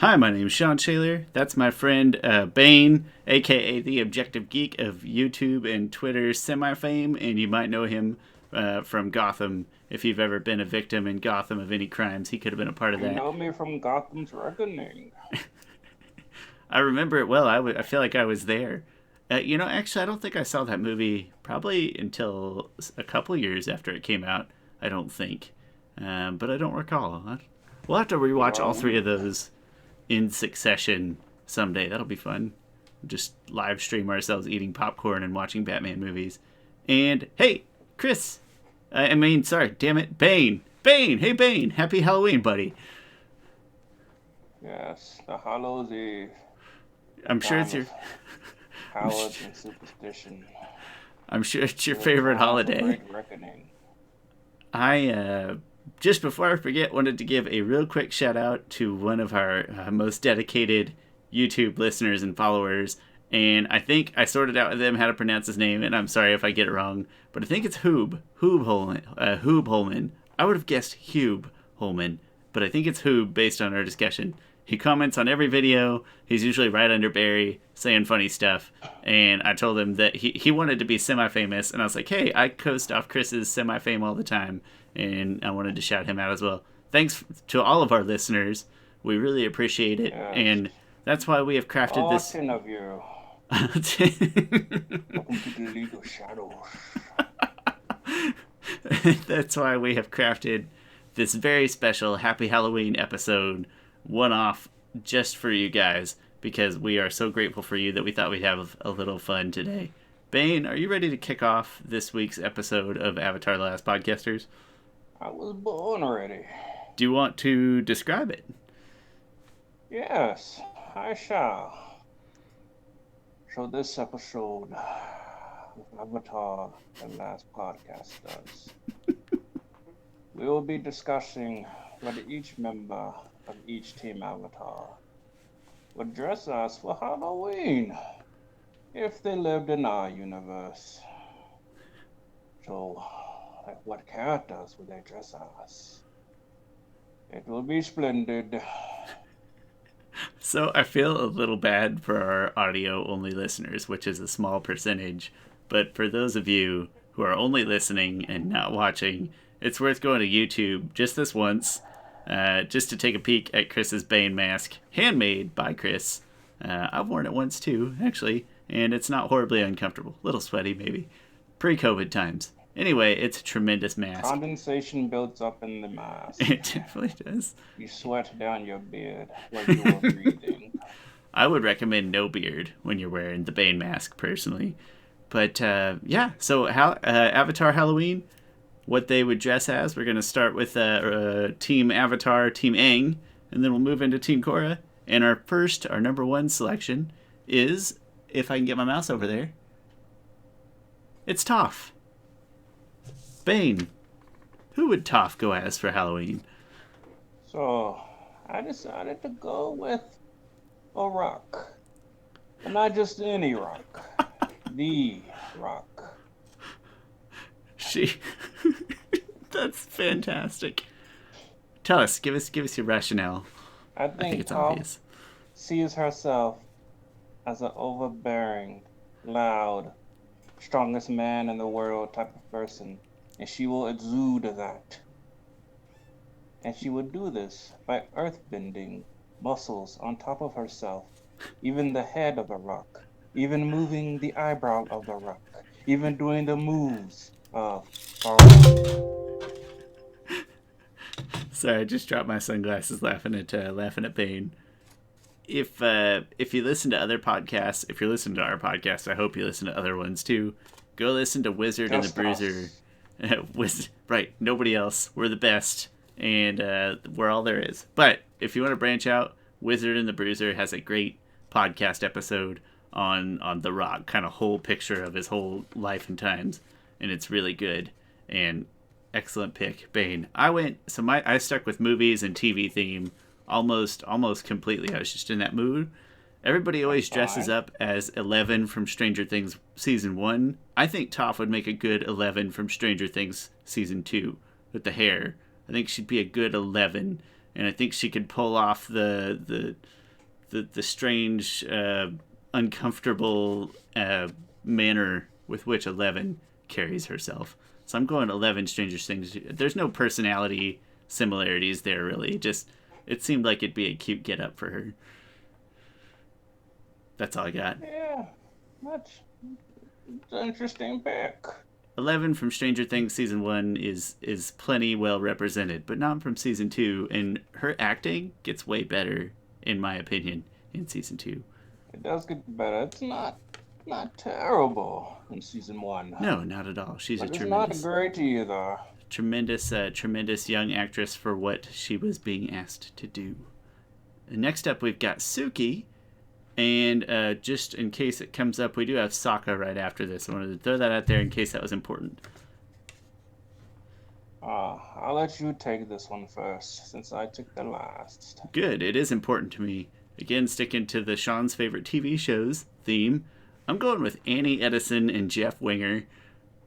Hi, my name is Shawn Shaler. That's my friend Bane, aka the Objective Geek of YouTube and Twitter semi-fame, and you might know him from Gotham. If you've ever been a victim in Gotham of any crimes, he could have been a part of You that. know me from Gotham's Reckoning. I remember it well. I feel like I was there. Actually, I don't think I saw that movie probably until a couple years after it came out. I don't think. But I don't recall. We'll have to rewatch all three of those in succession someday. That'll be fun. Just live stream ourselves eating popcorn and watching Batman movies. And hey, Chris. Sorry, damn it, Bane. Bane, hey Bane, happy Halloween, buddy. Yes, the Hallows Eve. I'm sure it's your. Cowards and superstition. I'm sure it's your favorite holiday. Great reckoning. I just before I forget, wanted to give a real quick shout out to one of our most dedicated YouTube listeners and followers. And I think I sorted out with him how to pronounce his name, and I'm sorry if I get it wrong, but I think it's Hoob Holman. I would have guessed Hube Holman, but I think it's Hoob based on our discussion. He comments on every video. He's usually right under Barry saying funny stuff. And I told him that he wanted to be semi-famous. And I was like, hey, I coast off Chris's semi-fame all the time. And I wanted to shout him out as well. Thanks to all of our listeners. We really appreciate it. Yes. And that's why we have crafted all this. 10 of you. Welcome to the League of Shadows. That's why we have crafted this very special Happy Halloween episode, one-off just for you guys, because we are so grateful for you that we thought we'd have a little fun today. Bane, are you ready to kick off this week's episode of Avatar: The Last Podcasters? I was born already. Do you want to describe it? Yes, I shall. So this episode of Avatar: The Last Podcasters, we will be discussing whether each member of each Team Avatar would dress us for Halloween if they lived in our universe. So, like, what characters would they dress as? It will be splendid. So I feel a little bad for our audio-only listeners, which is a small percentage. But for those of you who are only listening and not watching, it's worth going to YouTube just this once, just to take a peek at Chris's Bane mask, handmade by Chris. I've worn it once too, actually, and it's not horribly uncomfortable. A little sweaty, maybe. Pre-COVID times. Anyway, it's a tremendous mask. Condensation builds up in the mask. It definitely does. You sweat down your beard while you are breathing. I would recommend no beard when you're wearing the Bane mask, personally. But, yeah, so Avatar Halloween, what they would dress as. We're going to start with Team Avatar, Team Aang, and then we'll move into Team Korra. And our number one selection is, if I can get my mouse over there, it's Toph. Bane, who would Toph go as for Halloween? So, I decided to go with a rock. And not just any rock. The rock. That's fantastic. Tell us, give us your rationale. I think it's obvious. Sees herself as an overbearing, loud, strongest man in the world type of person, and she will exude that. And she would do this by earthbending muscles on top of herself, even the head of the rock, even moving the eyebrow of the rock, even doing the moves of Sorry, I just dropped my sunglasses laughing at Bane. If you listen to other podcasts, if you're listening to our podcast, I hope you listen to other ones too. Go listen to Wizard and the Bruiser. Right, nobody else. We're the best, and we're all there is. But if you want to branch out, Wizard and the Bruiser has a great podcast episode on The Rock, kind of whole picture of his whole life and times, and it's really good. And excellent pick, Bane. I stuck with movies and TV theme almost completely. I was just in that mood. Everybody always dresses up as Eleven from Stranger Things Season 1. I think Toph would make a good 11 from Stranger Things Season 2 with the hair. I think she'd be a good 11 and I think she could pull off the strange, uncomfortable manner with which 11 carries herself. So I'm going 11 Stranger Things. There's no personality similarities there, really. Just, it seemed like it'd be a cute get-up for her. That's all I got. Yeah, that's an interesting pick. 11 from Stranger Things season 1 is plenty well represented, but not from season 2, and her acting gets way better, in my opinion, in season 2. It does get better. It's not terrible in season 1. No, not at all. She's but a it's tremendous, not great either. tremendous young actress for what she was being asked to do. And next up, we've got Suki, and just in case it comes up, we do have Sokka right after this. I wanted to throw that out there in case that was important. I'll let you take this one first, since I took the last. Good, it is important to me. Again, sticking to the Shawn's favorite TV shows theme, I'm going with Annie Edison and Jeff Winger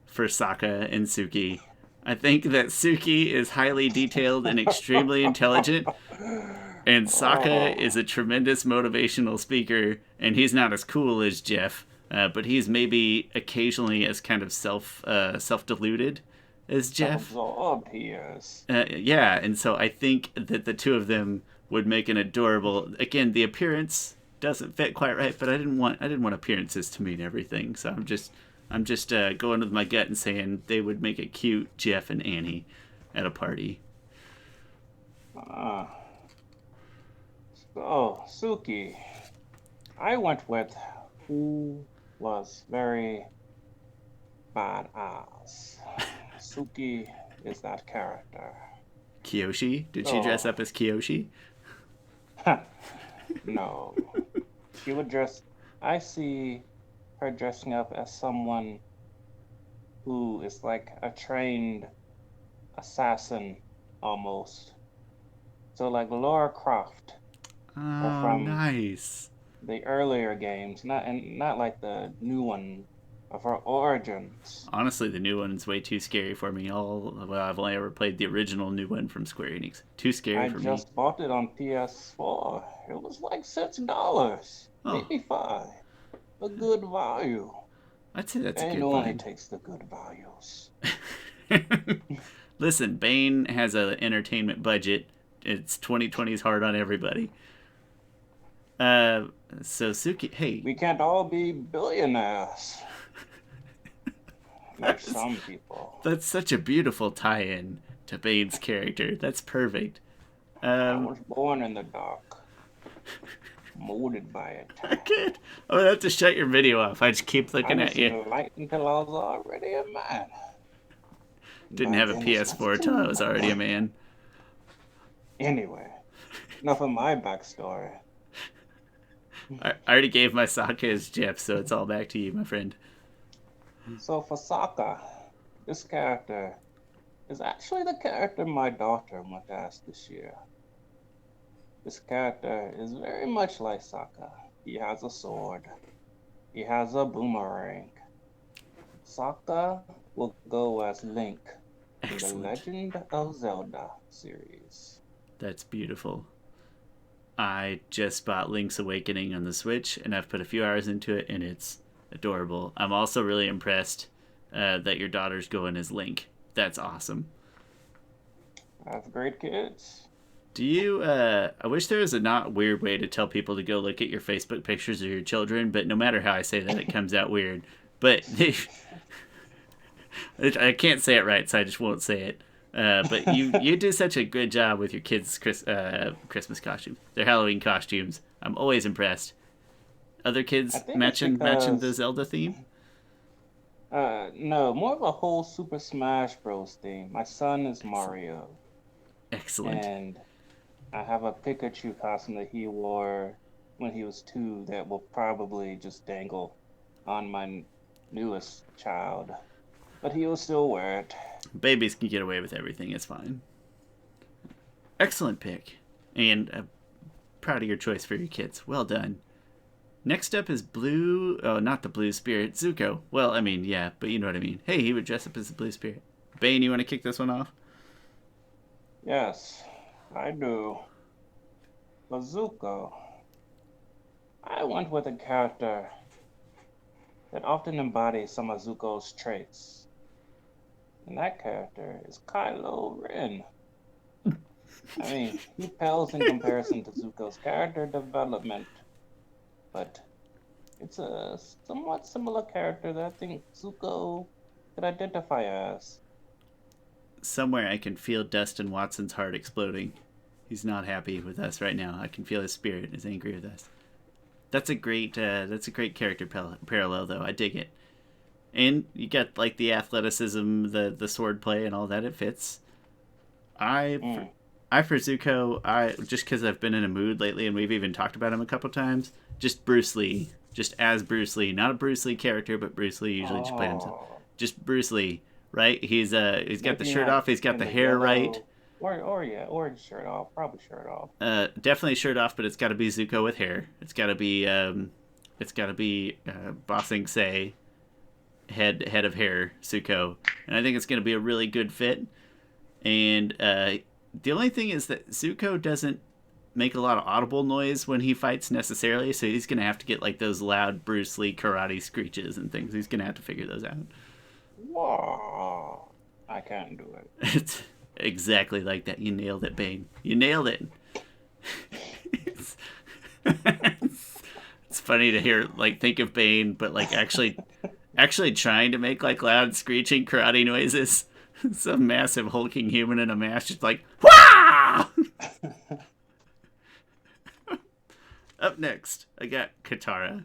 for Sokka and Suki. I think that Suki is highly detailed and extremely intelligent, and Sokka is a tremendous motivational speaker, and he's not as cool as Jeff, but he's maybe occasionally as kind of self-deluded as Jeff. Absorbed he is. Yeah, and so I think that the two of them would make an adorable. Again, the appearance doesn't fit quite right, but I didn't want appearances to mean everything. So I'm just going with my gut and saying they would make a cute Jeff and Annie at a party. So Suki, I went with who was very badass. Suki is that character. Kyoshi? Did she dress up as Kyoshi? No. She would dress. I see her dressing up as someone who is like a trained assassin almost. So like Lara Croft. Oh, From nice. the earlier games, not like the new one of her origins. Honestly, the new one is way too scary for me. I've only ever played the original new one from Square Enix. Too scary for me. I just bought it on PS4. It was like $6, maybe $5. A good value. I'd say that's a good no one buy. takes the good values. Listen, Bane has an entertainment budget. It's 2020's hard on everybody. So Suki, hey. We can't all be billionaires. Like some people. That's such a beautiful tie-in to Bane's character. That's perfect. I was born in the dark. Molded by it. Good. I'm gonna have to shut your video off. I just keep looking at you. I was light until I was already a man. Didn't have a PS4 till I was already a man. Anyway, enough of my backstory. I already gave my Sokka as Jeff, so it's all back to you, my friend. So for Sokka, this character is actually the character my daughter went as this year. This character is very much like Sokka. He has a sword. He has a boomerang. Sokka will go as Link in the Legend of Zelda series. That's beautiful. I just bought Link's Awakening on the Switch, and I've put a few hours into it, and it's adorable. I'm also really impressed that your daughter's going as Link. That's awesome. I have great kids. Do you, I wish there was a not weird way to tell people to go look at your Facebook pictures of your children, but no matter how I say that, it comes out weird. But I can't say it right, so I just won't say it. But you do such a good job with your kids' Christmas costumes. Their Halloween costumes. I'm always impressed. Other kids matching the Zelda theme? No, more of a whole Super Smash Bros. Theme. My son is Mario. Excellent. And I have a Pikachu costume that he wore when he was 2 that will probably just dangle on my newest child. But he will still wear it. Babies can get away with everything. It's fine. Excellent pick. And proud of your choice for your kids. Well done. Next up is Blue... Oh, not the Blue Spirit. Zuko. Well, I mean, yeah, but you know what I mean. Hey, he would dress up as the Blue Spirit. Bane, you want to kick this one off? Yes. I do. For Zuko, I went with a character that often embodies some of Zuko's traits. And that character is Kylo Ren. I mean, he pales in comparison to Zuko's character development, but it's a somewhat similar character that I think Zuko could identify as. Somewhere I can feel Dustin Watson's heart exploding. He's not happy with us right now. I can feel his spirit is angry with us. That's a great character parallel, though. I dig it. And you get like the athleticism, the sword play, and all that. It fits. For Zuko, I just because I've been in a mood lately, and we've even talked about him a couple times. Just Bruce Lee, just as Bruce Lee, not a Bruce Lee character, but Bruce Lee usually just plays himself. Just Bruce Lee, right? He's got the shirt off, he's got the hair yellow, right. Or shirt off, probably shirt off. Definitely shirt off, but it's got to be Zuko with hair. It's got to be Ba Sing Se, head of hair Zuko, and I think it's going to be a really good fit. And the only thing is that Zuko doesn't make a lot of audible noise when he fights necessarily, so he's going to have to get like those loud Bruce Lee karate screeches and things. He's going to have to figure those out. Whoa, I can't do it. It's exactly like that. You nailed it, Bane. You nailed it. it's funny to hear, like, think of Bane, but like actually trying to make like loud screeching karate noises. Some massive hulking human in a mask just like, wah! Up next, I got Katara.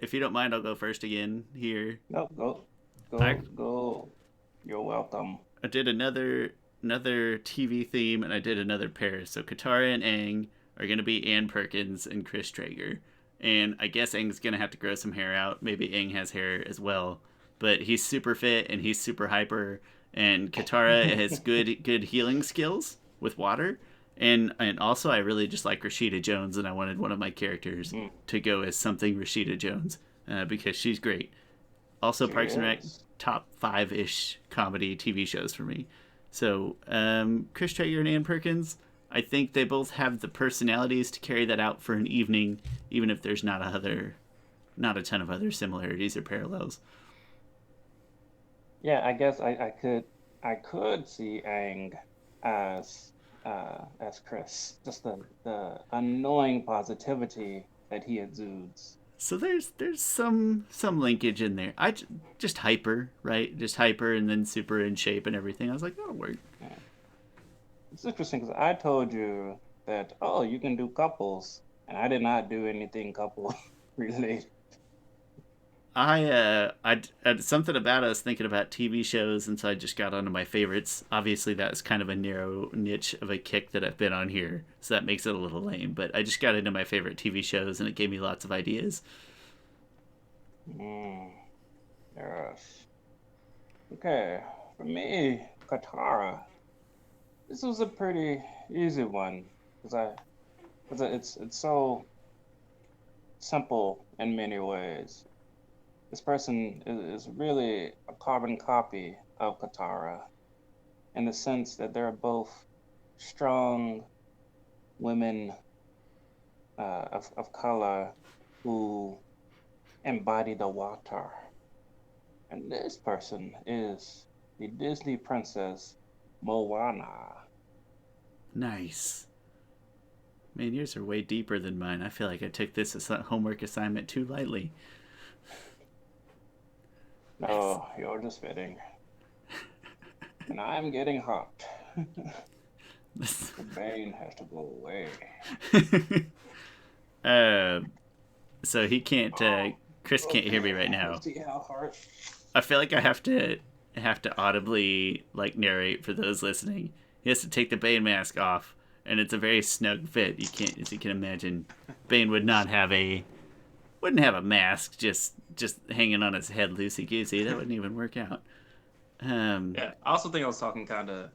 If you don't mind, I'll go first again here. No, go. You're welcome. I did another TV theme, and I did another pair. So Katara and Aang are going to be Ann Perkins and Chris Traeger. And I guess Aang's going to have to grow some hair out. Maybe Aang has hair as well. But he's super fit, and he's super hyper. And Katara has good healing skills with water. And also, I really just like Rashida Jones, and I wanted one of my characters to go as something Rashida Jones because she's great. Also, Parks and Rec, top 5-ish comedy TV shows for me. So, Chris Traeger and Ann Perkins, I think they both have the personalities to carry that out for an evening, even if there's not a ton of other similarities or parallels. Yeah, I guess I could see Aang as Chris. Just the annoying positivity that he exudes. So there's some linkage in there. I just hyper, right? Just hyper and then super in shape and everything. I was like, that'll work. Yeah. It's interesting because I told you that, you can do couples, and I did not do anything couple related. I something about us thinking about TV shows, and so I just got onto my favorites. Obviously, that's kind of a narrow niche of a kick that I've been on here, so that makes it a little lame. But I just got into my favorite TV shows, and it gave me lots of ideas. Yes. Okay, for me, Katara. This was a pretty easy one because it's so simple in many ways. This person is really a carbon copy of Katara in the sense that they're both strong women of color who embody the water. And this person is the Disney princess Moana. Nice. Man, yours are way deeper than mine. I feel like I took this homework assignment too lightly. No, you're just fitting. And I'm getting hot. The Bane has to go away. So he can't. Chris can't hear me right now. See how hard. I feel like I have to audibly like narrate for those listening. He has to take the Bane mask off, and it's a very snug fit. You can't, as you can imagine, Bane wouldn't have a mask just hanging on his head loosey goosey. That wouldn't even work out. Yeah, I also think I was talking kind of.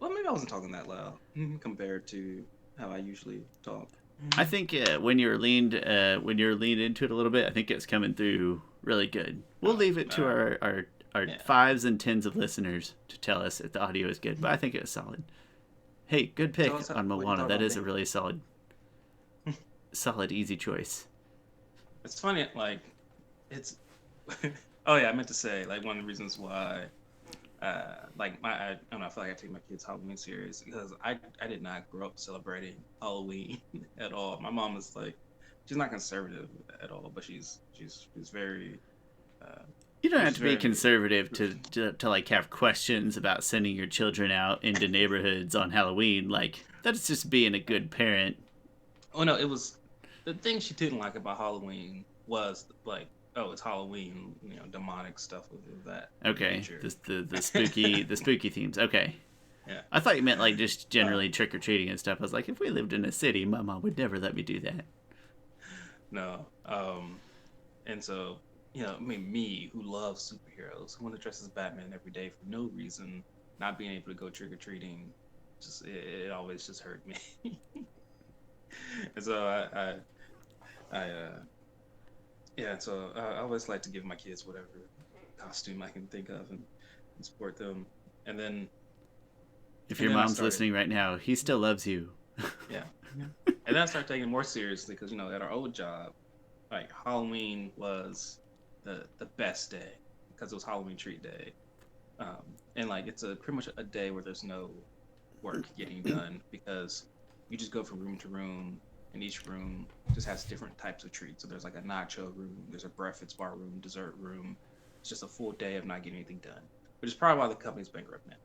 Well, maybe I wasn't talking that loud compared to how I usually talk. I think when you're leaned into it a little bit, I think it's coming through really good. We'll leave it to our 5s and 10s of listeners to tell us if the audio is good, but I think it's solid. Hey, good pick on what you Moana. thought That about is a Bane? really solid, easy choice. It's funny, like it's. Oh yeah, I meant to say like one of the reasons why, like I don't know, I feel like I take my kids Halloween serious because I did not grow up celebrating Halloween at all. My mom is like, she's not conservative at all, but she's very, uh, You don't have she's to be very. conservative to like have questions about sending your children out into neighborhoods on Halloween. Like that's just being a good parent. Oh no, it was the thing she didn't like about Halloween was like, oh, it's Halloween, demonic stuff of that Okay, nature. the spooky themes. Okay, Yeah. I thought you meant like just Uh, generally trick or treating and stuff. I was like, if we lived in a city, my mom would never let me do that. no. And so, I mean, me who loves superheroes, who want to dress as Batman every day for no reason, not being able to go trick or treating, just it always just hurt me. And so I yeah. So I always like to give my kids whatever costume I can think of and support them. And then If and your then I mom's started, listening right now, he still loves you. yeah. Yeah. And then I started taking it more seriously because at our old job, like Halloween was the best day because it was Halloween treat day, um, and like it's a pretty much a day where there's no work getting done because you just go from room to room, and each room just has different types of treats. So there's like a nacho room, there's a breakfast bar room, dessert room. It's just a full day of not getting anything done, which is probably why the company's bankrupt now.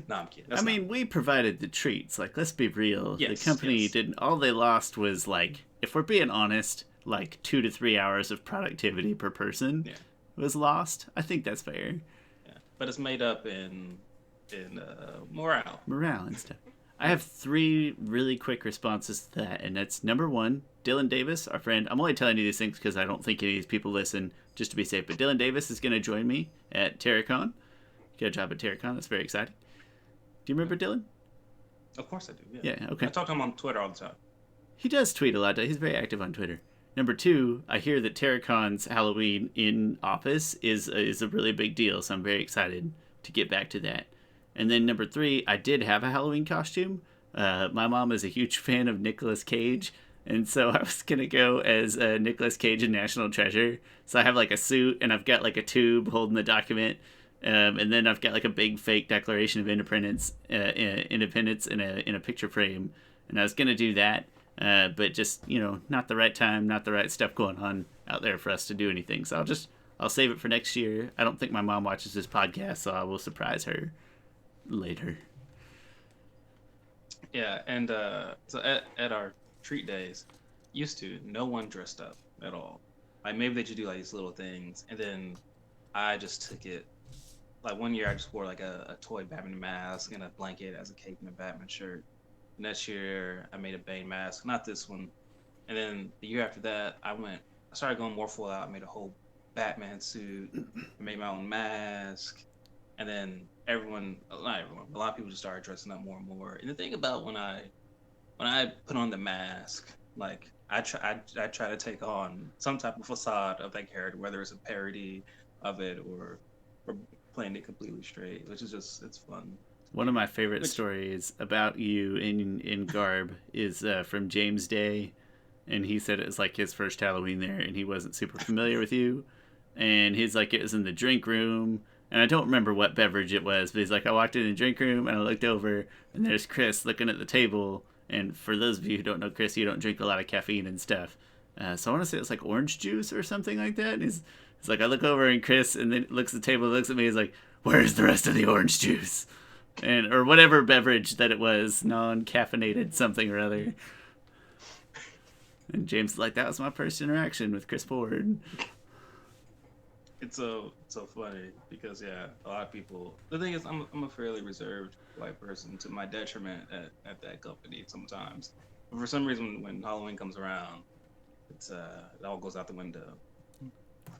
No, I'm kidding. I That's not. mean, we provided the treats. Like, let's be real. The Yes, company yes. didn't. All they lost was like, if we're being honest, like 2 to 3 hours of productivity per person Yeah, was lost. I think that's fair. yeah. But it's made up in morale. Morale and stuff. I Yeah. have 3 really quick responses to that, and that's number 1, Dylan Davis, our friend. I'm only telling you these things because I don't think any of these people listen, just to be safe. But Dylan Davis is going to join me at TerraCon. Get a job at TerraCon. That's very exciting. Do you remember Dylan? Of course I do. Yeah. Yeah, I okay. talk to him on Twitter all the time. He does tweet a lot. He's very active on Twitter. Number 2, I hear that TerraCon's Halloween in office is a really big deal, so I'm very excited to get back to that. And then number 3, I did have a Halloween costume. My mom is a huge fan of Nicolas Cage, and so I was gonna go as Nicolas Cage in National Treasure. So I have like a suit, and I've got like a tube holding the document, and then I've got like a big fake Declaration of Independence, in a picture frame. And I was gonna do that, but just not the right time, not the right stuff going on out there for us to do anything. So I'll save it for next year. I don't think my mom watches this podcast, so I will surprise her later. Yeah, and so at our treat days, used to no one dressed up at all. Like maybe they just do like these little things, and then I just took it. Like one year, I just wore like a toy Batman mask and a blanket as a cape and a Batman shirt. Next year, I made a Bane mask, not this one. And then the year after that, I started going more full out. I made a whole Batman suit. I made my own mask, and then not everyone, a lot of people just started dressing up more and more. And the thing about when I put on the mask, like I try to take on some type of facade of that character, whether it's a parody of it or playing it completely straight, which is just it's fun. One of my favorite Which stories about you in garb is from James Day, and he said it was like his first Halloween there, and he wasn't super familiar with you, and he's like it was in the drink room, and I don't remember what beverage it was, but he's like I walked in the drink room and I looked over, and there's Chris looking at the table, and for those of you who don't know Chris, you don't drink a lot of caffeine and stuff, so I want to say it's like orange juice or something like that. And he's like I look over and Chris, and then looks at the table, looks at me, he's like, "Where's the rest of the orange juice?" And or whatever beverage that it was, non-caffeinated something or other. And James is like, that was my first interaction with Chris Ford. it's so funny because yeah, a lot of people. The thing is, I'm a fairly reserved white person to my detriment at that company sometimes. But for some reason, when Halloween comes around, it all goes out the window.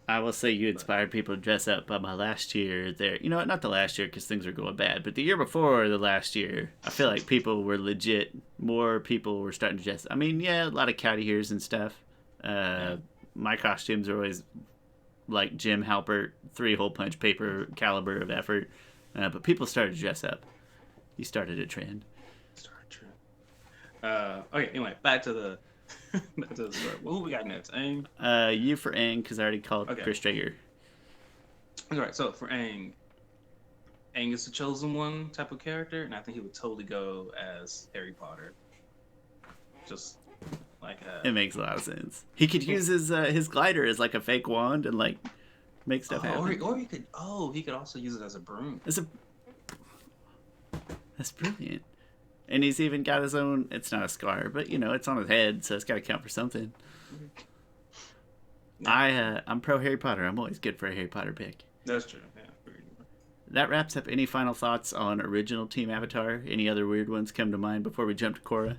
I will say you But inspired people to dress up by my last year there. You know what? Not the last year because things were going bad, but the year before the last year, I feel like people were legit. More people were starting to dress. I mean, yeah, a lot of cat ears and stuff. yeah, My costumes are always like Jim Halpert, 3-hole punch paper caliber of effort. But people started to dress up. You started a trend. Okay. Anyway, back to the back to the story. Well, who we got next? Aang. You for Aang, because I already called Okay. Chris Traeger. All right. So for Aang, Aang is the chosen one type of character, and I think he would totally go as Harry Potter. Just like It makes a lot of sense. He could use his glider as like a fake wand and like make stuff happen. Or he could also use it as a broom. That's brilliant. And he's even got his own. It's not a scar, but it's on his head, so it's got to count for something. I'm pro Harry Potter. I'm always good for a Harry Potter pick. That's true. Yeah. That wraps up any final thoughts on original Team Avatar. Any other weird ones come to mind before we jump to Korra?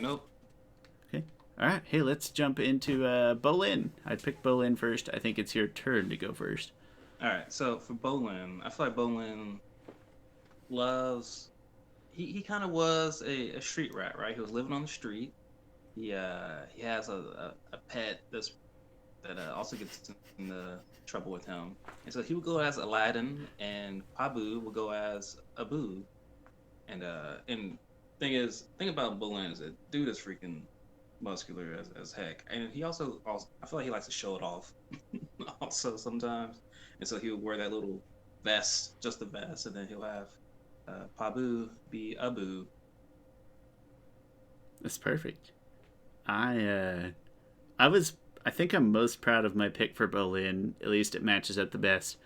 Nope. Okay. All right. Hey, let's jump into Bolin. I'd pick Bolin first. I think it's your turn to go first. All right. So for Bolin, I feel like Bolin loves. He kind of was a street rat, right? He was living on the street. He has a pet that also gets into trouble with him, and so he would go as Aladdin, and Pabu would go as Abu. And thing about Bolin is that dude is freaking muscular as heck, and he also I feel like he likes to show it off, also sometimes, and so he would wear that little vest, just the vest, and then he'll have Pabu be Abu. That's perfect. I think I'm most proud of my pick for Bolin. At least it matches up the best.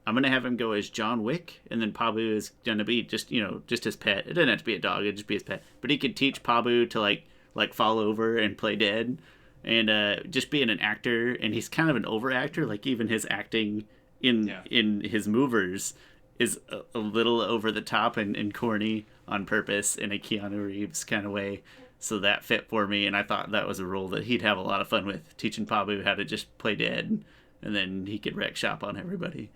I'm gonna have him go as John Wick, and then Pabu is gonna be just his pet. It doesn't have to be a dog; it'd just be his pet. But he could teach Pabu to like fall over and play dead, and just being an actor. And he's kind of an overactor. Like even his acting in his movers is a little over the top and corny on purpose in a Keanu Reeves kind of way. So that fit for me, and I thought that was a role that he'd have a lot of fun with, teaching Pabu how to just play dead, and then he could wreck shop on everybody.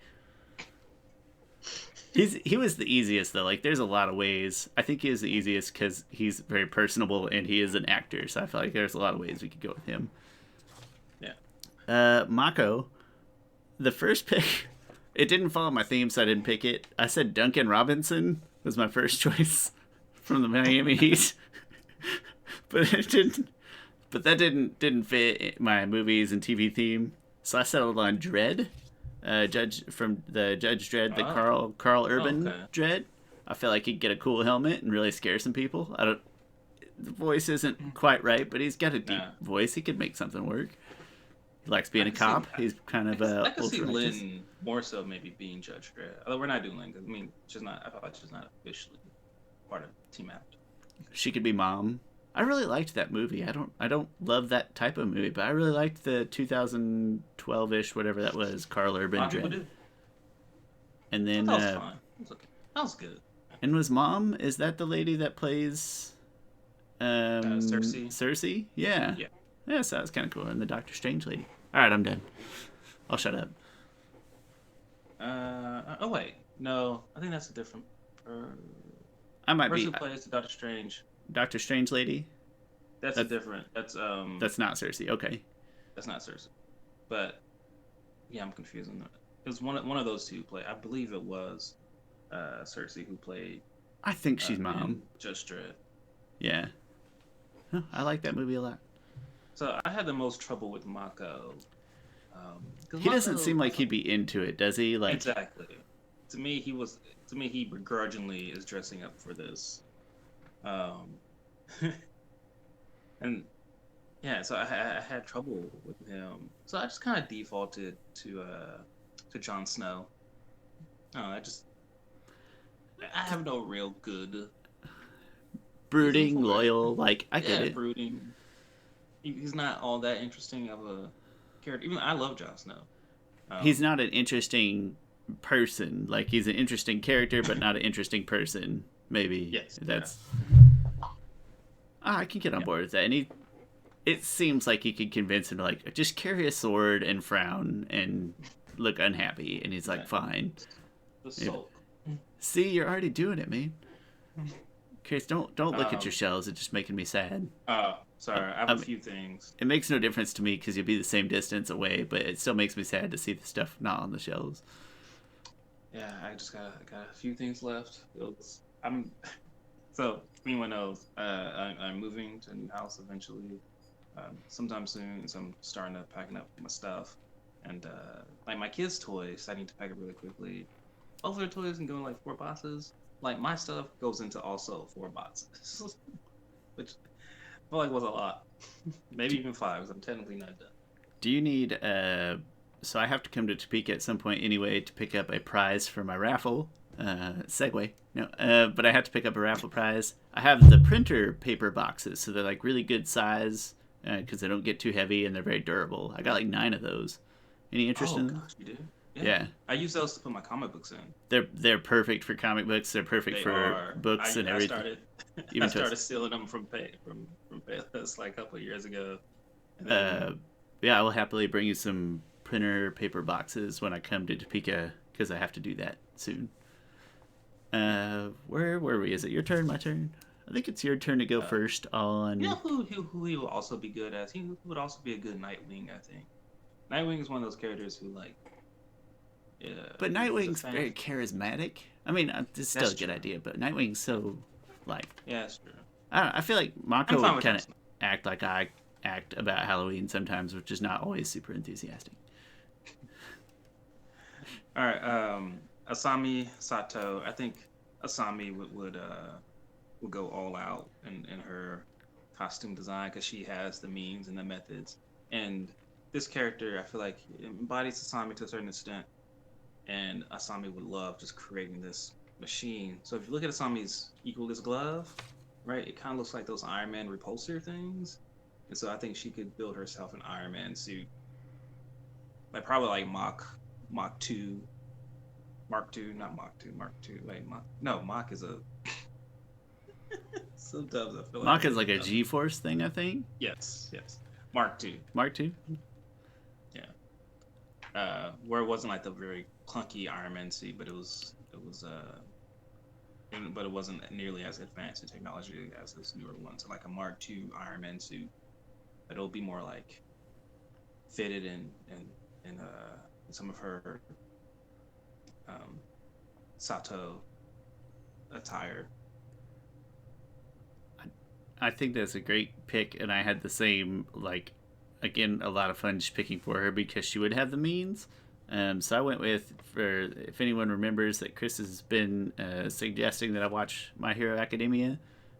He was the easiest, though. Like, there's a lot of ways. I think he is the easiest because he's very personable, and he is an actor, so I feel like there's a lot of ways we could go with him. Yeah. Mako, the first pick, it didn't follow my theme, so I didn't pick it. I said Duncan Robinson was my first choice from the Miami Heat. But it didn't. But that didn't fit my movies and TV theme, so I settled on Dredd, Judge Dredd, the Carl Urban Dredd. I feel like he'd get a cool helmet and really scare some people. The voice isn't quite right, but he's got a deep voice. He could make something work. He likes being a cop. He's kind of I could see Lynn more so maybe being Judge Dredd. Although we're not doing Lynn, because I mean I feel like she's not officially part of Team Avatar. She could be Mom. I really liked that movie. I don't love that type of movie, but I really liked the 2012-ish, whatever that was, Carl Urban Dredd. And then that was fun. That was good. And was Mom? Is that the lady that plays Cersei? Cersei? Yeah. Yeah, so that was kind of cool. And the Doctor Strange lady. All right, I'm done. I'll shut up. Oh wait, no, I think that's a different. I might person be. Who plays the Doctor Strange? Doctor Strange lady. That's a different. That's not Cersei. Okay. That's not Cersei. But yeah, I'm confusing that. It was one of those two play. I believe it was Cersei who played. I think she's Mom. Judge Dredd. Yeah. Huh, I like that movie a lot. So I had the most trouble with Mako. He doesn't seem like he'd be into it, does he? Like exactly. To me, he begrudgingly is dressing up for this. And yeah, so I had trouble with him. So I just kind of defaulted to Jon Snow. I have no real good. Brooding, loyal, like I get it. Brooding. He's not all that interesting of a character. Even I love Jon Snow. He's not an interesting person. Like he's an interesting character, but not an interesting person. Maybe. Yes. That's. I can get on board with that. And it seems like he could convince him to like just carry a sword and frown and look unhappy, and he's like, fine. The sulk. See, you're already doing it, man. Chris, don't look at your shells. It's just making me sad. Oh, sorry. I have a few things. It makes no difference to me because you'll be the same distance away, but it still makes me sad to see the stuff not on the shelves. Yeah, I just got a few things left. So anyone knows, I'm moving to a new house eventually, sometime soon. So I'm starting to packing up my stuff, and like my kids' toys, I need to pack it really quickly. Both of their toys can go in like 4 boxes. Like my stuff goes into also 4 boxes, which I feel like was a lot. Maybe even 5, because I'm technically not done. Do you need so I have to come to Topeka at some point anyway to pick up a prize for my raffle. Segue. No, but I have to pick up a raffle prize. I have the printer paper boxes, so they're like really good size because they don't get too heavy and they're very durable. I got like 9 of those. Any interest Oh in them? gosh, you do? Yeah. I use those to put my comic books in. They're perfect for comic books. They're perfect They for are. books and everything. I started, Even I started stealing them from Payless like a couple of years ago. And then, yeah, I will happily bring you some printer paper boxes when I come to Topeka because I have to do that soon. Where were we? Is it your turn? My turn? I think it's your turn to go first on. you know who he will also be good as? He would also be a good Nightwing, I think. Nightwing is one of those characters who like. But Nightwing's very charismatic. I mean, it's still a good idea, but Nightwing's so like. Yeah, that's true. I don't know. I feel like Mako would kind of act like I act about Halloween sometimes, which is not always super enthusiastic. All right, Asami Sato. I think Asami would go all out in her costume design because she has the means and the methods. And this character, I feel like, embodies Asami to a certain extent. And Asami would love just creating this machine. So if you look at Asami's Equalist glove, right, it kind of looks like those Iron Man repulsor things. And so I think she could build herself an Iron Man suit, like probably like Mach 2, Mark 2, not Mach 2, Mark 2. Wait, Mach is a. Sometimes I feel like Mach is like a G-force thing, I think. Yes, Mark 2. Mark 2. Yeah. Where it wasn't like the very clunky Iron Man suit, but it was but it wasn't nearly as advanced in technology as this newer one. So like a Mark II Iron Man suit, but it'll be more like fitted in some of her Sato attire. I think that's a great pick, and I had the same, like, again, a lot of fun just picking for her because she would have the means. So I went with, for if anyone remembers that Chris has been suggesting that I watch My Hero Academia,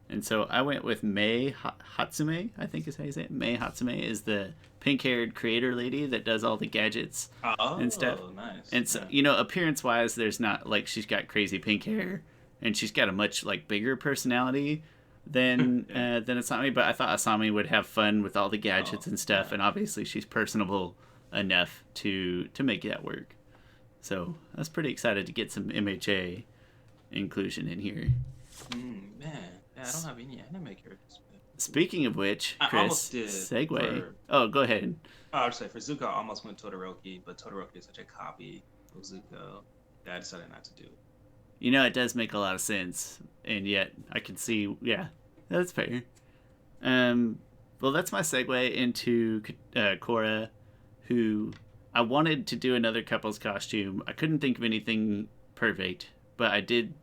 and so I went with Mei Hatsume, I think is how you say it. Mei Hatsume is the pink-haired creator lady that does all the gadgets and stuff. Oh, nice. And so, appearance-wise, there's not, like, she's got crazy pink hair, and she's got a much, like, bigger personality than Asami, but I thought Asami would have fun with all the gadgets and stuff, and obviously she's personable enough to make that work. So I was pretty excited to get some MHA inclusion in here. Man, I don't have any anime characters. Speaking of which, Chris, segue. Go ahead. I would say for Zuko, I almost went Todoroki, but Todoroki is such a copy of Zuko that I decided not to do it. It does make a lot of sense, and yet I can see, yeah, that's fair. Well, that's my segue into Cora, who I wanted to do another couple's costume. I couldn't think of anything perfect, but I did.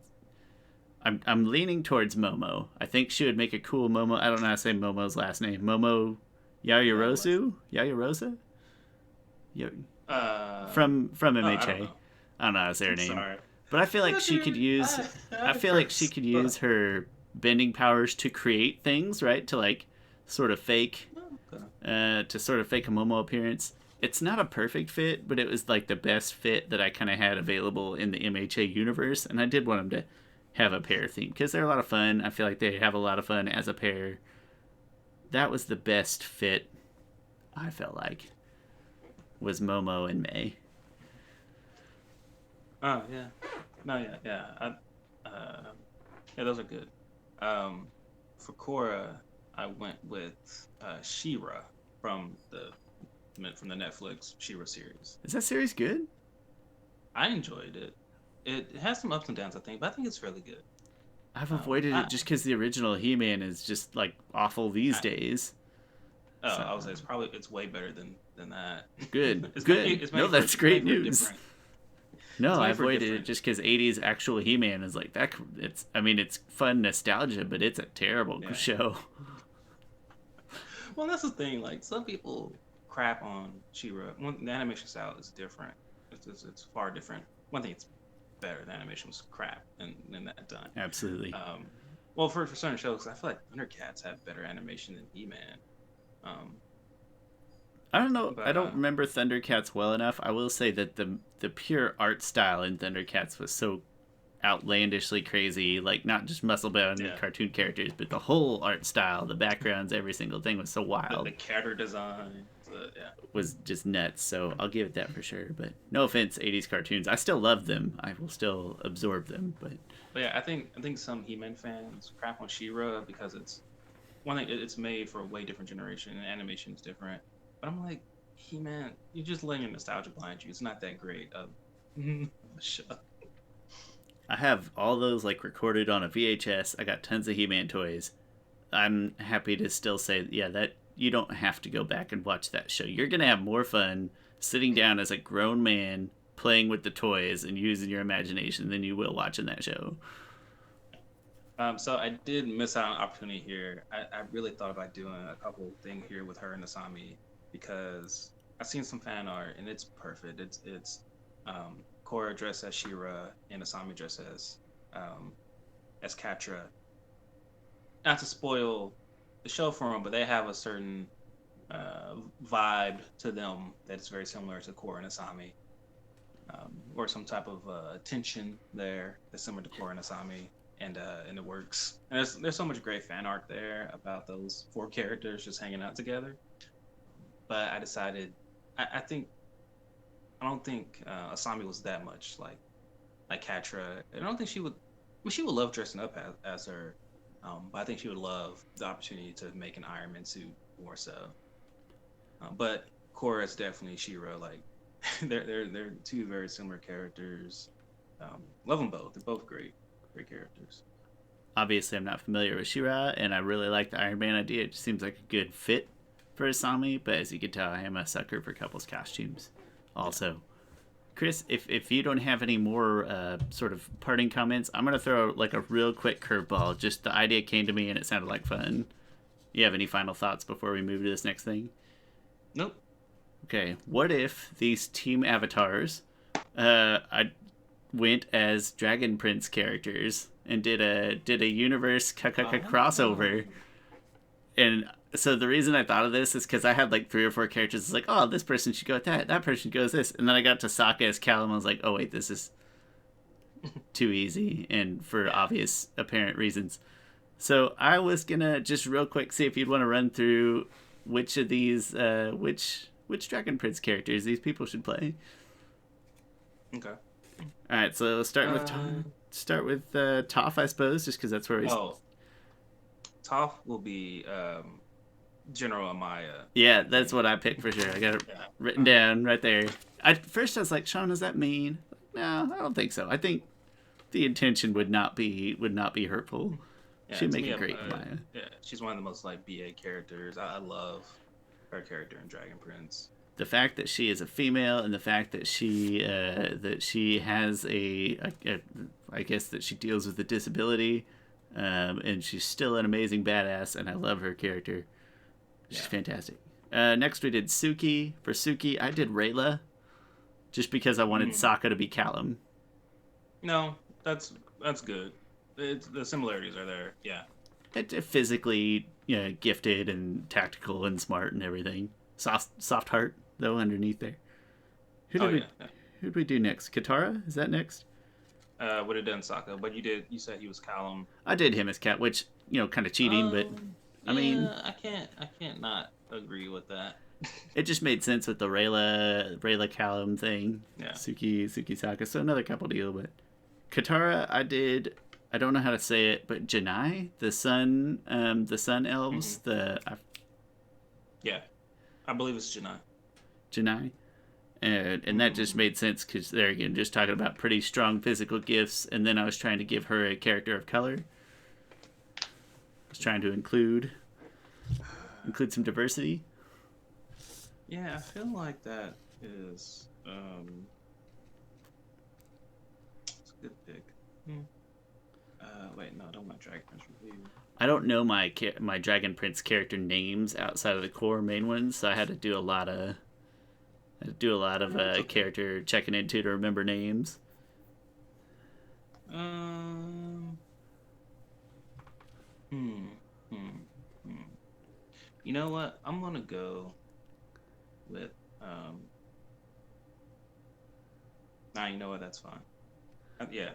I'm leaning towards Momo. I think she would make a cool Momo. I don't know how to say Momo's last name. Momo Yaoyorozu? Yaoyorosa? From MHA. I don't know how to say her name. Sorry. But I feel like she could use. I feel like she could use her bending powers to create things, right? To like, sort of fake, a Momo appearance. It's not a perfect fit, but it was like the best fit that I kind of had available in the MHA universe, and I did want them to have a pair theme because they're a lot of fun. I feel like they have a lot of fun as a pair. That was the best fit. I felt like was Momo and Mei. Oh yeah, no yeah. Yeah, those are good. For Korra, I went with She-Ra from the Netflix She-Ra series. Is that series good? I enjoyed it. It has some ups and downs, I think, but I think it's fairly good. I've avoided it just because the original He-Man is just like awful these days. So. I would say it's way better than that. Good. Good. No, that's great news. No, I made for avoided it different. just because 80s actual He-Man is like that. It's fun nostalgia, but it's a terrible Yeah. show. Well, that's the thing. Like some people crap on She-Ra. The animation style is different. It's far different. One thing it's better. The animation was crap than that done. Absolutely. Well, for certain shows, I feel like Thundercats have better animation than He-Man. Um, I don't know. I but don't remember Thundercats well enough. I will say that the pure art style in Thundercats was so outlandishly crazy. Like not just muscle bound yeah, cartoon characters, but the whole art style, the backgrounds, every single thing was so wild. the character design, yeah. Was just nuts. So I'll give it that for sure. But no offense, 80s cartoons. I still love them. I will still absorb them. But Yeah, I think some He-Man fans crap on She-Ra because it's one thing. It's made for a way different generation, and animation is different. But I'm like, He-Man, you're just letting your nostalgia blind you. It's not that great of a show. I have all those like recorded on a VHS. I got tons of He-Man toys. I'm happy to still say, yeah, that you don't have to go back and watch that show. You're gonna have more fun sitting down as a grown man playing with the toys and using your imagination than you will watching that show. So I did miss out on an opportunity here. I really thought about doing a couple things here with her and Asami because I've seen some fan art and it's perfect. It's Korra dressed as She-Ra and Asami dressed as Katra. Not to spoil the show for them, but they have a certain vibe to them that is very similar to Korra and Asami, or some type of tension there that's similar to Korra and Asami, and in the works. And there's so much great fan art there about those four characters just hanging out together. But I decided, I think I don't think Asami was that much like Katra. I don't think she would. I mean, she would love dressing up as her, but I think she would love the opportunity to make an Iron Man suit more so. But Korra is definitely She-Ra. Like they're two very similar characters. Love them both. They're both great characters. Obviously, I'm not familiar with She-Ra, and I really like the Iron Man idea. It just seems like a good fit for Asami, but as you can tell, I am a sucker for couples costumes. Also, Chris, if you don't have any more sort of parting comments, I'm gonna throw like a real quick curveball. Just the idea came to me and it sounded like fun. You have any final thoughts before we move to this next thing? Nope. Okay, what if these team avatars, I went as Dragon Prince characters and did a universe crossover, and so the reason I thought of this is because I had like 3 or 4 characters. It's like, oh, this person should go with that person goes this, and then I got to Sokka as Callum. I was like, oh wait, this is too easy, and for obvious apparent reasons. So I was gonna just real quick see if you'd want to run through which of these which Dragon Prince characters these people should play. Okay. All right, so start with Toph, I suppose, just because that's where we. Oh, Toph will be General Amaya. Yeah, that's what I picked for sure. I got it written down right there. At first, I was like, Shawn, does that mean? No, I don't think so. I think the intention would not be hurtful. Yeah, She'd make a great Amaya. Yeah, she's one of the most like BA characters. I love her character in Dragon Prince. The fact that she is a female and the fact that she has I guess that she deals with a disability, and she's still an amazing badass, and I love her character. She's fantastic. Next we did Suki. For Suki, I did Rayla, just because I wanted Sokka to be Callum. No, that's good. The similarities are there. Yeah. Physically, gifted and tactical and smart and everything. Soft heart though underneath there. Who did we do next? Katara? Is that next? Would have done Sokka, but you said he was Callum. I did him as Cat, which kind of cheating, but I mean, I can't not agree with that. It just made sense with the Rayla Callum thing. Yeah. Suki Sokka. So another couple deal, but Katara, I don't know how to say it, but Janai, the sun elves, Yeah, I believe it's Janai. And that just made sense because there again, just talking about pretty strong physical gifts, and then I was trying to give her a character of color. I was trying to include some diversity. Yeah, I feel like that is Good pick. Wait, no, I don't want Dragon Prince review. I don't know my Dragon Prince character names outside of the core main ones, so I had to do a lot of Okay. character checking into to remember names. Um. Hmm. Hmm. Hmm. You know what? I'm gonna go with Nah, you know what? That's fine. Yeah.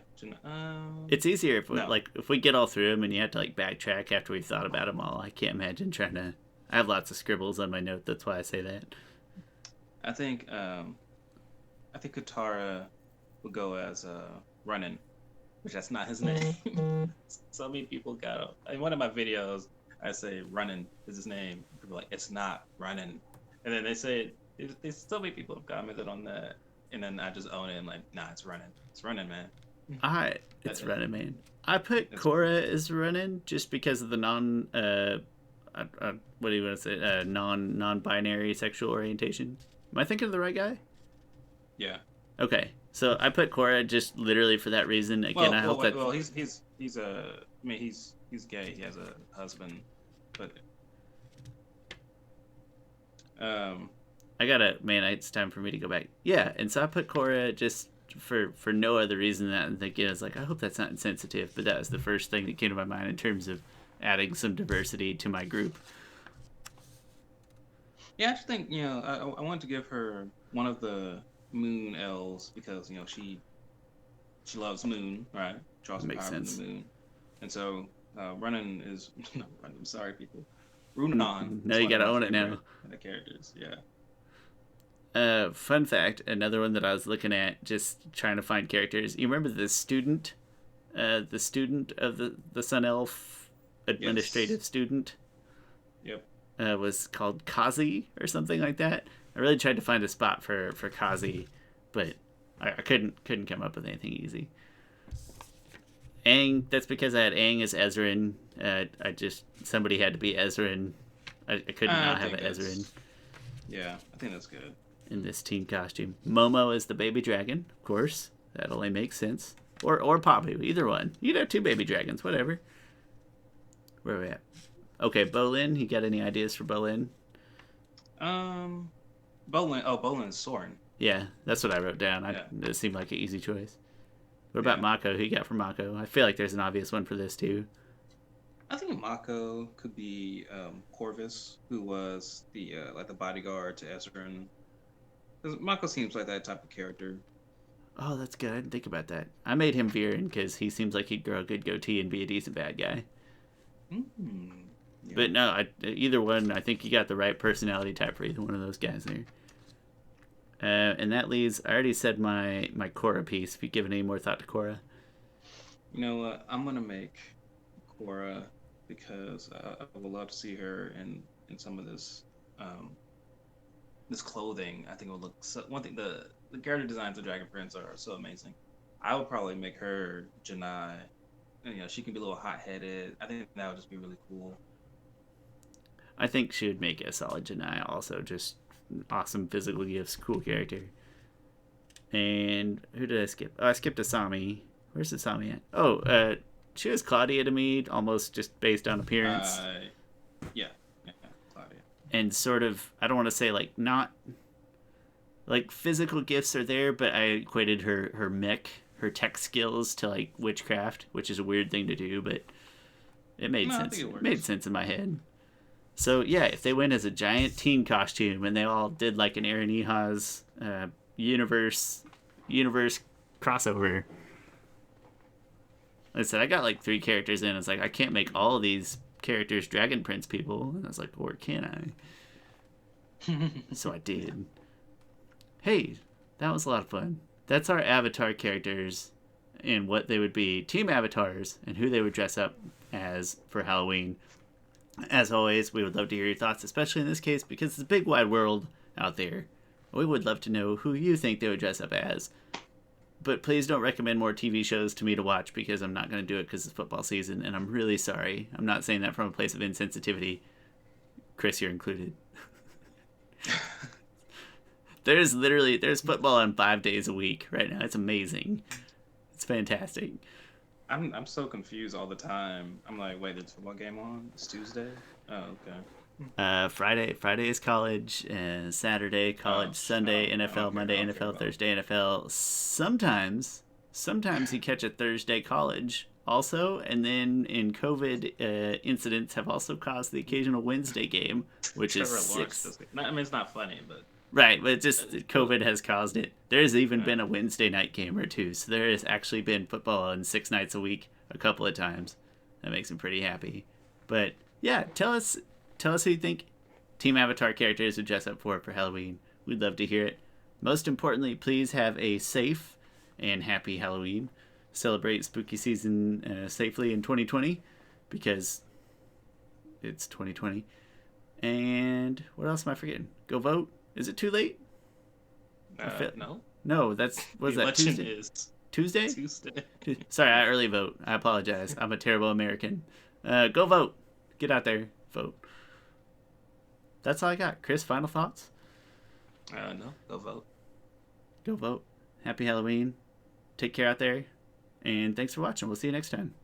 It's easier if No. if we get all through them and you have to like backtrack after we've thought about them all. I can't imagine trying to. I have lots of scribbles on my note. That's why I say that. I think Katara would go as Running, which that's not his name. So many people got in one of my videos. I say Running is his name. People are like, it's not Running, and then they say so many people have commented on that, and then I just own it and like, nah, it's Running. It's Running, man. It's running, man. I put Cora as running just because of the what do you want to say? Non-binary sexual orientation. Am I thinking of the right guy? Yeah. Okay, so I put Cora just literally for that reason. Again, I hope that. Well, he's gay. He has a husband, but I gotta, man. It's time for me to go back. Yeah, and so I put Cora just for no other reason than that I'm thinking is like I hope that's not insensitive, but that was the first thing that came to my mind in terms of adding some diversity to my group. Yeah, I just think I wanted to give her one of the moon elves because she loves moon, right? Draws some Makes power from sense. the moon, and so running is no, I'm sorry, people. Runan. No, you gotta own it now. The characters, yeah. Fun fact, another one that I was looking at, just trying to find characters. You remember the student of the Sun Elf administrative student? Yep. Was called Kazi or something like that. I really tried to find a spot for Kazi, but I couldn't come up with anything easy. Aang, that's because I had Aang as Ezrin. Somebody had to be Ezrin. I couldn't not have an Ezrin. Yeah, I think that's good. In this team costume. Momo is the baby dragon, of course. That only makes sense. Or Papu, either one. You'd have two baby dragons, whatever. Where are we at? Okay, Bolin, you got any ideas for Bolin? Bolin. Oh, Bolin is Soren. Yeah, that's what I wrote down. It seemed like an easy choice. What about Mako? Who you got for Mako? I feel like there's an obvious one for this too. I think Mako could be Corvus, who was the like the bodyguard to Ezrin. Because Mako seems like that type of character. Oh, that's good. I didn't think about that. I made him Viren because he seems like he'd grow a good goatee and be a decent bad guy. Yeah. But no, either one, I think you got the right personality type for either one of those guys there. And that leaves, I already said my Korra piece. If you've given any more thought to Korra. You know what? I'm going to make Korra because I would love to see her in some of this this clothing. I think it would look so. One thing, the character designs of Dragon Prince are so amazing. I would probably make her Janai. She can be a little hot-headed. I think that would just be really cool. I think she would make a solid Janai also. Just awesome physical gifts, cool character. And who did I skip? Oh, I skipped Asami. Where's Asami at? Oh, she was Claudia to me, almost just based on appearance. Yeah, Claudia. And sort of, I don't want to say like not, like physical gifts are there, but I equated her mech, her tech skills to like witchcraft, which is a weird thing to do, but it made sense. It made sense in my head. So yeah, if they went as a giant team costume and they all did like an Eren Eha's universe crossover. Like I said, I got like 3 characters in. It's like I can't make all of these characters Dragon Prince people. And I was like, or can I? So I did. Hey, that was a lot of fun. That's our avatar characters and what they would be. Team avatars and who they would dress up as for Halloween. As always, we would love to hear your thoughts, especially in this case, because it's a big wide world out there. We would love to know who you think they would dress up as. But please don't recommend more TV shows to me to watch because I'm not going to do it because it's football season, and I'm really sorry. I'm not saying that from a place of insensitivity. Chris, you're included. There's football on 5 days a week right now. It's amazing. It's fantastic. I'm so confused all the time. I'm like, wait, there's a football game on? It's Tuesday? Oh, okay. Friday is college, Saturday college, Sunday NFL, okay, Monday okay, NFL, well. Thursday NFL. Sometimes you catch a Thursday college also, and then in COVID, incidents have also caused the occasional Wednesday game, which is Trevor Lawrence 6. does it. I mean, it's not funny, but Right, but just COVID has caused it. There's even Yeah. been a Wednesday night game or two, so there has actually been football on 6 nights a week a couple of times. That makes me pretty happy. But yeah, tell us who you think Team Avatar characters would dress up for Halloween. We'd love to hear it. Most importantly, please have a safe and happy Halloween. Celebrate spooky season safely in 2020 because it's 2020. And what else am I forgetting? Go vote. Is it too late? no. No, was The that election Tuesday? is Tuesday? Tuesday. Sorry, I early vote. I apologize. I'm a terrible American. Go vote. Get out there. Vote. That's all I got. Chris, final thoughts? No, go vote. Go vote. Happy Halloween. Take care out there. And thanks for watching. We'll see you next time.